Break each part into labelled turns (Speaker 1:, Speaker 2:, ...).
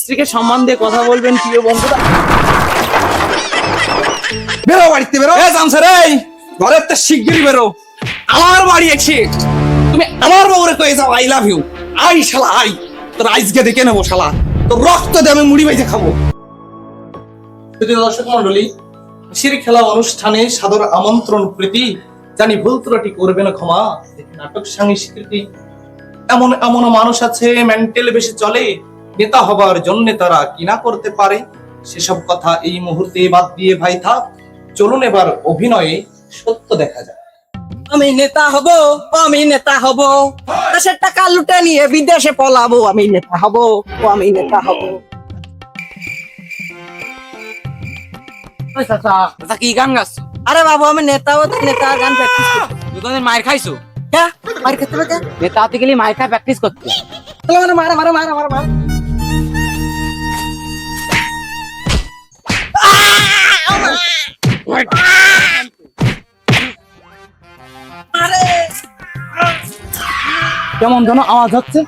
Speaker 1: স্ত্রীকে সম্মান দিয়ে কথা বলবেন প্রিয় বন্ধুরা।
Speaker 2: বেরো বাড়িতে বেরো। জানছে রে ঘরের তো শিগগিরই বেরো। আমার বাড়ি এসে তুমি আমার বউরে কয়ে যাও আই লাভ ইউ। আই শালা আই, তোর আইসকে দেখে নেবো শালা, তোর রক্ত দিয়ে আমি মুড়ি বাইজে খাবো। দর্শক মন্ডলী, হাসির খেলা অনুষ্ঠানে সাদর আমন্ত্রণ প্রীতি, জানি ভুল ত্রুটি করবে না ক্ষমা। নাটক সংস্কৃতি, এমন এমন মানুষ আছে মেন্টাল বেশি চলে, নেতা হবার জন্য তারা কি না করতে পারে। সেসব কথা এই মুহূর্তে বাদ দিয়ে ভাই থাক, চলুন এবার অভিনয়ে সত্য দেখা যায়।
Speaker 3: আমি নেতা হব, আমি নেতা হব, দেশের টাকা লুটে নিয়ে বিদেশে পলাবো। আমি নেতা হব, আমি নেতা হব।
Speaker 4: কি গান গাচ্ছো?
Speaker 3: আরে বাবু, আমি নেতা হতে নেতা গান প্র্যাকটিস করছি।
Speaker 4: দুজনের মায়ের খাইছো?
Speaker 3: মার খেতে হবে?
Speaker 4: নেতা হতে গেলে মায়ের খাই প্র্যাকটিস করতে।
Speaker 3: মারা মারা মারা মারা মারা মারা।
Speaker 1: কেমন যেন আওয়াজ হচ্ছে,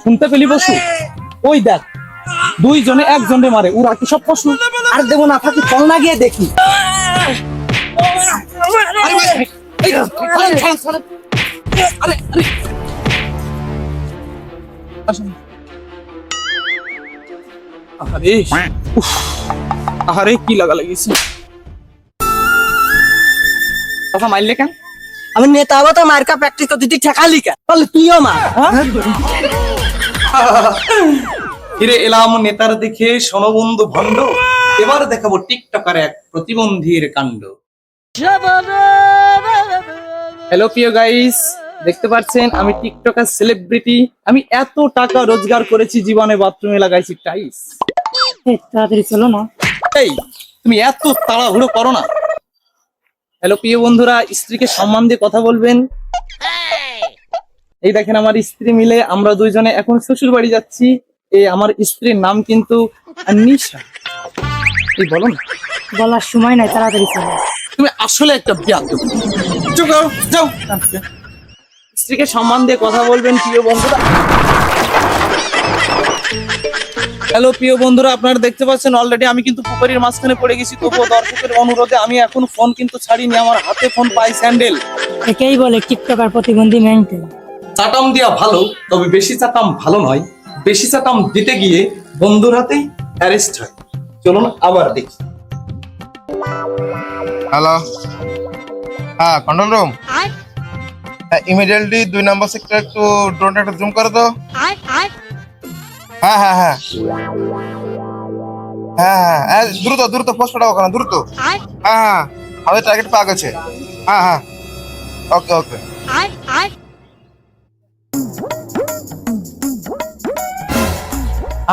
Speaker 1: শুনতে পেলি বসু? ওই দেখ, দুইজনে একজনে মারে। ওরা কি সব পশু?
Speaker 3: আর দেবো না, থাকি ফল না গিয়ে দেখি।
Speaker 1: আরে উফ, আরে কি লাগা লাগিয়েছে। কথা মারলে কেন?
Speaker 3: আমি নেতা হবো তো মার্কা প্র্যাকটিস করতে, তুই ঠেকালি কেন? বলে তুইও মার।
Speaker 2: ফিরে এলাম নেতার দেখে শোনবন্ধু ভণ্ড, এবার দেখাবো টিকটকার এক প্রতিবন্ধীর কাণ্ড।
Speaker 1: হ্যালো প্রিয় গাইস, দেখতে পাচ্ছেন আমি টিকটকার সেলিব্রিটি। আমি এত টাকা রোজগার করেছি, জীবনে বাথরুমে লাগাইছি টাইলস।
Speaker 3: তাড়াতাড়ি চলো না।
Speaker 1: এই তুমি এত তাড়াহুড়ো করো না। হ্যালো প্রিয় বন্ধুরা, স্ত্রীকে সম্মান দিয়ে কথা বলবেন। এই দেখেন আমার স্ত্রী মিলে আমরা দুইজনে এখন শ্বশুর বাড়ি যাচ্ছি। এই আমার স্ত্রীর নাম কিন্তু নিশা। এই বলো না,
Speaker 3: বলার সময় নাই, তাড়াতাড়ি চলো।
Speaker 1: তুমি আসলে একটা বিয়াদব। যাও যাও। স্ত্রীকে সম্মান দিয়ে কথা বলবেন প্রিয় বন্ধুরা। হ্যালো প্রিয় বন্ধুরা, আপনারা দেখতে পাচ্ছেন অলরেডি আমি কিন্তু পুকুরের মাঝখানে পড়ে গেছি। তবুও দর্শকের অনুরোধে আমি এখন ফোন কিন্তু ছাড়িনি, আমার হাতে ফোন পাই স্যান্ডেল।
Speaker 3: একেই বলে টিকটকার প্রতিবন্ধী মেন্টেল।
Speaker 2: চাটাম দিয়া ভালো, তবে বেশি চাটাম ভালো নয়। বেশি চাটাম দিতে গিয়ে বন্ধুর হাতেই অ্যারেস্ট হয়। চলুন আবার দেখি।
Speaker 5: হ্যালো, হ্যাঁ কন্ট্রোল রুম। ইমিডিয়েটলি 2 নম্বর সেক্টর একটু ড্রোনটা একটু জুম করে দাও। হ্যাঁ হ্যাঁ হ্যাঁ হ্যাঁ হ্যাঁ, দ্রুত দ্রুত পোস্ট পাঠাও ওখানে, দ্রুত। হ্যাঁ হ্যাঁ, আমাদের টার্গেট পাওয়া গেছে। হ্যাঁ হ্যাঁ, ওকে ওকে।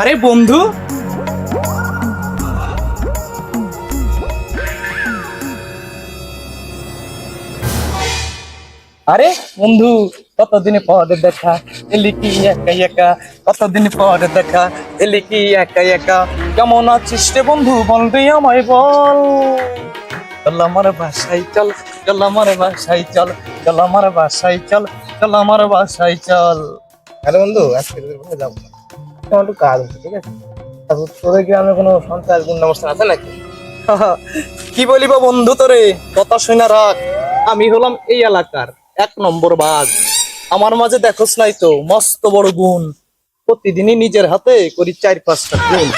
Speaker 1: আরে বন্ধু, আরে বন্ধু, কতদিন পরে দেখা, এলি কি একা একা। কতদিন পরে দেখা, এলি কি একা একা। কেমন আছিস রে বন্ধু, বলবি আমায় বল। চল আমার বাসায় চল, চল আমার বাসায় চল, চল আমার বাসায় চল, চল আমার বাসায় চল।
Speaker 5: আরে বন্ধু, আজকে তোদের যাবো না, আমার একটু কাজ আছে, ঠিক আছে? তারপর তোদের গ্রামে কোনো সন্ত্রাস গুন্ডা অনুষ্ঠান আছে নাকি?
Speaker 1: কি বলিব বন্ধু তোরে, কথা শুনে রাখ। আমি হলাম এই এলাকার 1 নম্বর বাঘ। আমার মাঝে দেখোস নাই তো মস্ত বড় গুণ, প্রতিদিনই নিজের হাতে করি 4-5টা গুণ।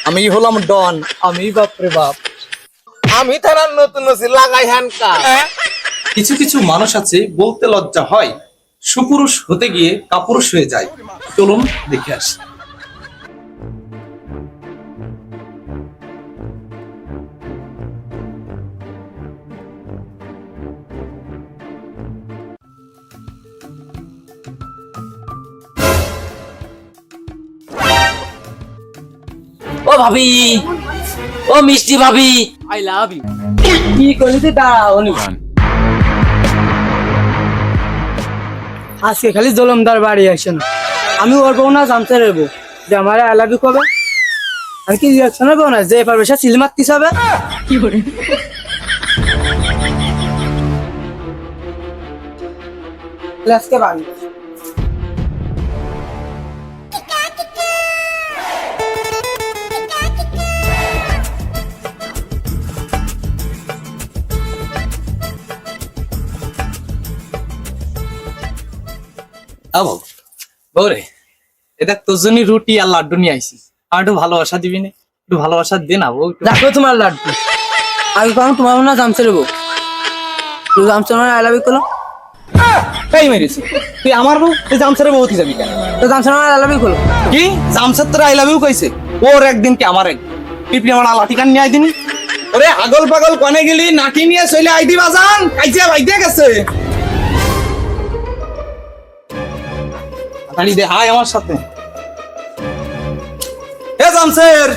Speaker 1: আমি হলাম ডন, আমি বাপরে বাপ।
Speaker 5: আমি তারা নতুন লাগাই হ্যান্ডকা।
Speaker 2: কিছু কিছু মানুষ আছে বলতে লজ্জা হয়, সুপুরুষ হতে গিয়ে কাপুরুষ হয়ে যায়। চলুন দেখে আসি।
Speaker 4: ও ভাবি, ও মিষ্টি ভাবি, আই লাভ ইউ। কি করলি দাঁড়াও নি।
Speaker 3: আজকে খালি জলমদার বাড়ি আসে না, আমি ওর বউ না জানতে পারবো যে আমার আই লাভ ইউ কবে। আমি কি রিয়াকশন হবো না যে পারবে সে চিল মারতিস হবে। কি করে আজকে বাড়ি
Speaker 1: আবো বৌরে এ দেখ তোর জন্য রুটি আর লাড্ডু নিয়ে আইছি আর একটু ভালোবাসা দিবি না একটু ভালোবাসা দে না বউ একটু।
Speaker 3: দেখো তোমার লাড্ডু আগে কখন তোমার না জামছে রেবো তুই জামছে না আই লাভ ইউ করলো
Speaker 1: তাই মেরেছি তুই আমার বউ তুই জামসারে বউতি যাবি কেন
Speaker 3: তো জামছে না আই লাভ ইউ করলো
Speaker 1: কি জামসার তোর আই লাভ ইউ কইছে ওর একদিন কি আমার একদিন পিপি আমার লাঠি কান নিয়ে আইদিনি ওরে আগল পাগল কনে গেলি নাটি নিয়ে চলে আইদি বাজান কাইছে বাইতে গেছে তাড়ি দে হাই আমার সাথে এ জামসের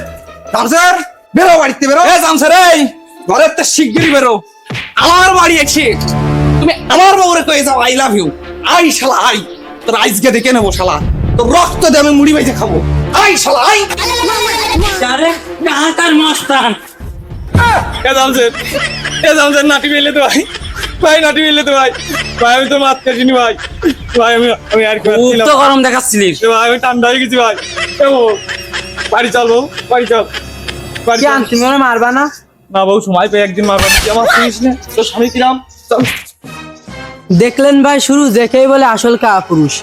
Speaker 1: জামসের বেরো বাড়িতে বেরো এ জামসের এই ঘরের তো শিগগিরই বেরো আমার বাড়ি এসে তুমি আমার বউরে কয়ে যাও আই লাভ ইউ আই শালা আই তোর আইসকে দেখে নেবো শালা তোর রক্ত দিয়ে আমি মুড়ি বাইতে খাবো আই শালা আই
Speaker 4: আরে কার মস্তান
Speaker 1: এ জামসের নাটি পেলে তো ভাই ভাই নাটি পেলে তো ভাই ভাই আমি তো মাত কাটিনি ভাই ভাই আমি আর কি
Speaker 4: খুব
Speaker 1: পারছিলাম
Speaker 4: তো গরম দেখাচ্ছিলিস
Speaker 1: ভাই আমি ঠান্ডা হয়ে গেছি ভাই এ বউ, বাড়ি চল বউ বাড়ি চল বাড়ি
Speaker 3: কি
Speaker 1: চল।
Speaker 3: তুমি ওরা মারবা না
Speaker 1: না বউ সময় পেয়ে একদিন মারবা তুই আমার শুনিস না তোর স্বামী কিরাম চল
Speaker 3: দেখলেন ভাই শুরু দেখেই বলে আসল কাপুরুষ